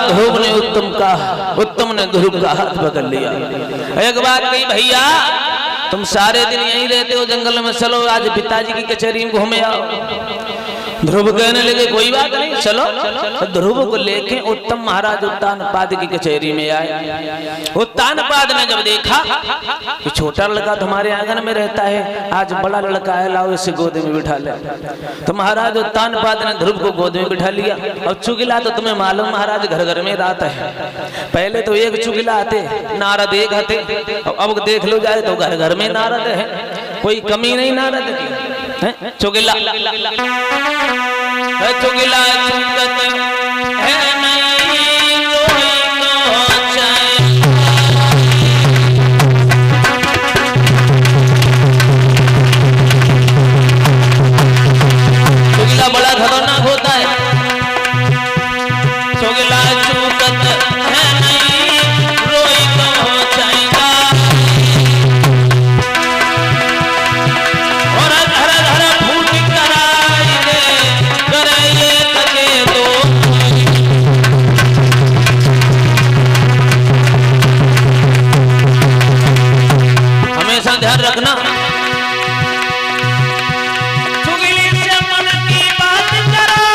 ध्रुव ने उत्तम ने ध्रुव का हाथ पकड़ लिया। एक बात कही, भैया तुम सारे दिन यहीं रहते हो जंगल में, चलो आज पिताजी की कचहरी में घूमे आओ। ध्रुव कहने लगे कोई बात नहीं चलो। तो ध्रुव को लेके उत्तम महाराज उत्तानपाद की कचहरी में आए। उत्तानपाद ने जब देखा कि छोटा लड़का तुम्हारे आंगन में रहता है, आज बड़ा लड़का है, लाओ इसे गोद में बिठा ले। तो महाराज उत्तानपाद ने ध्रुव को गोद में बिठा लिया। अब चुगला तो तुम्हें मालूम महाराज घर घर में रात है, पहले तो एक चुगला आते नारद एक आते, अब देख लो जाए तो घर घर में नारद है, कोई कमी नहीं नारद की। चुगला चुगला चुगत है नहीं चुगला बड़ा खतरनाक होता है। चुगला चुगत है नहीं रोई तो हो जाएगा। ध्यान रखना, चुगली से मन की बात करो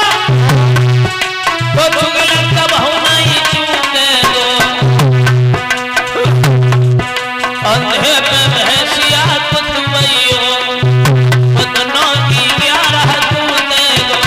तो चुगली कब हो नहीं चूके दो। अंधे पे भैंसिया कुतवैयो बदनों की 11 तूने दो।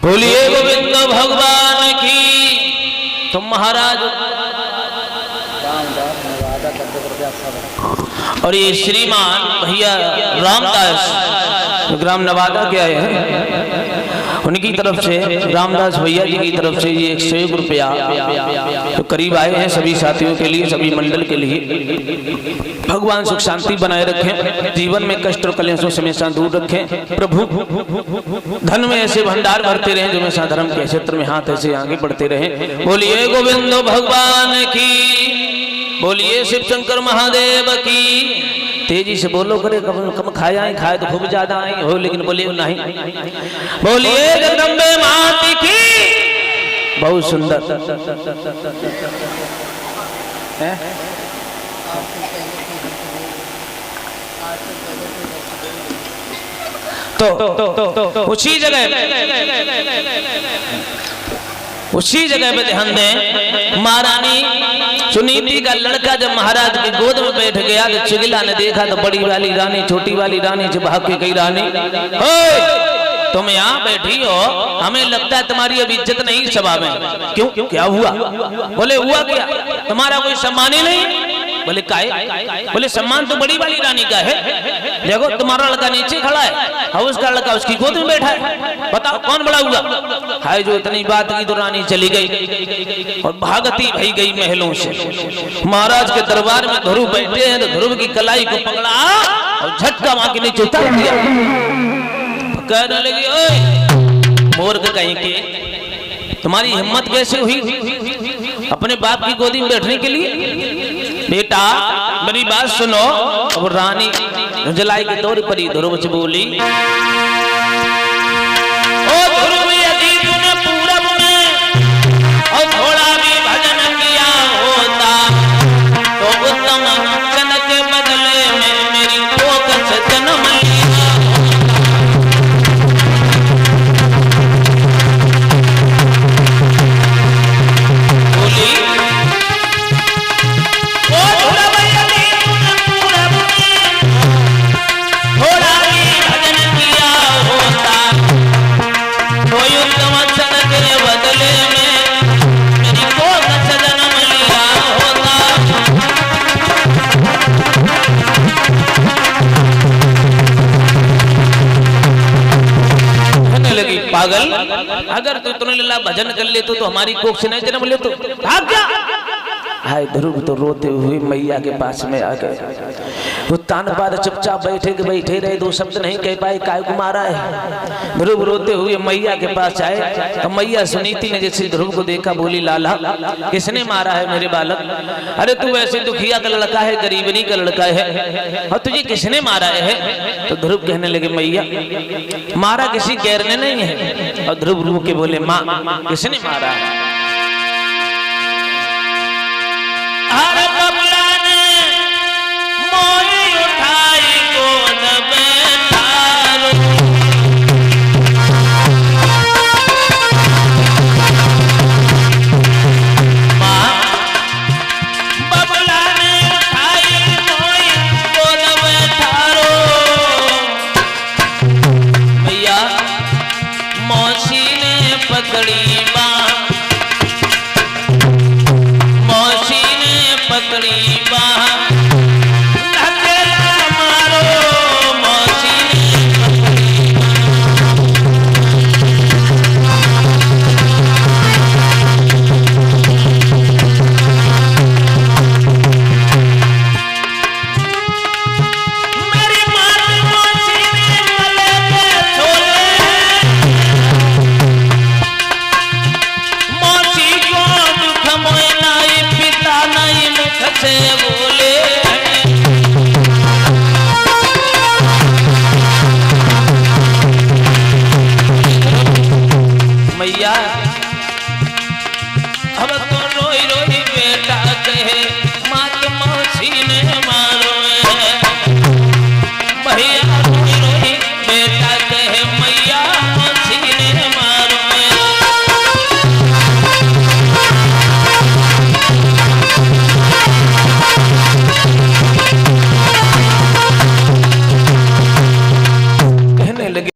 बोलिए गोविंद भगवान की। तो महाराज और ये श्रीमान भैया रामदास ग्राम नवादा के आए हैं, उनकी तरफ से रामदास भैया जी की तरफ से ये 101 रुपया तो करीब आए हैं सभी साथियों के लिए, सभी मंडल के लिए। भगवान सुख शांति बनाए रखें, जीवन में कष्ट और कलेशों से हमेशा दूर रखें। प्रभु धन में ऐसे भंडार भरते रहें जो हमेशा धर्म के क्षेत्र में हाथ ऐसे आगे बढ़ते रहें। बोलिए गोविंद भगवान की, बोलिए शिव शंकर महादेव की। तेजी से बोलो, करे कम खाए खाए तो खूब ज्यादा आई हो, लेकिन बोलिए नहीं। बोलिए जगदम्बे माता की। बहुत सुंदर है। तो उसी जगह पे ध्यान दें। महारानी सुनीति का लड़का जब महाराज की गोद में बैठ गया तो चिगिला ने देखा तो बड़ी वाली रानी छोटी वाली रानी से भाग के गई, रानी तुम यहाँ बैठी हो, हमें लगता है तुम्हारी अब इज्जत नहीं सभा में। क्यों, क्या हुआ? बोले हुआ क्या, तुम्हारा कोई सम्मान ही नहीं। बोले काहे? बोले सम्मान तो बड़ी वाली रानी का है, देखो तुम्हारा लड़का नीचे खड़ा है और उसका लड़का उसकी गोद में बैठा है, बताओ कौन बड़ा हुआ? हाय, जो इतनी बात की तो रानी चली गई और भागती भाई गई महलों से। महाराज के दरबार में ध्रुव बैठे हैं तो ध्रुव की कलाई को पकड़ा और झटका वहां के नीचे उतार दिया। कहने लगी, ओए मूर्ख कहीं के, तुम्हारी हिम्मत कैसे हुई अपने बाप की गोदी में बैठने के लिए? बेटा मेरी बात सुनो। अब रानी जलाई के तौर पर ही ध्रुव से बोली, ओ ध्रुव यदि तूने पूरब में और थोड़ा भी भजन किया होता तो उत्तम जन के बदले में मेरी कोख से जन्म लिया। पागल, अगर तू तुमने लीला भजन कर ले तो हमारी कोख से नहीं जन्म ले तो भाग जा। हाय, ध्रुव तो रोते हुए मैया के पास में आ गए। वो तानपाद चुपचाप बैठे रहे, दो शब्द नहीं कह पाए, काय को मारा है। ध्रुव रोते हुए मैया के पास आए तो मैया सुनीति ने जैसे ध्रुव को देखा बोली, लाला किसने मारा है मेरे बालक? अरे तू वैसे दुखिया का लड़का है, गरीबनी का लड़का है, और तुझे किसने मारा है? तो ध्रुव कहने लगे, मैया मारा किसी गैर ने नहीं है। और ध्रुव रो के बोले, माँ किसने मारा है?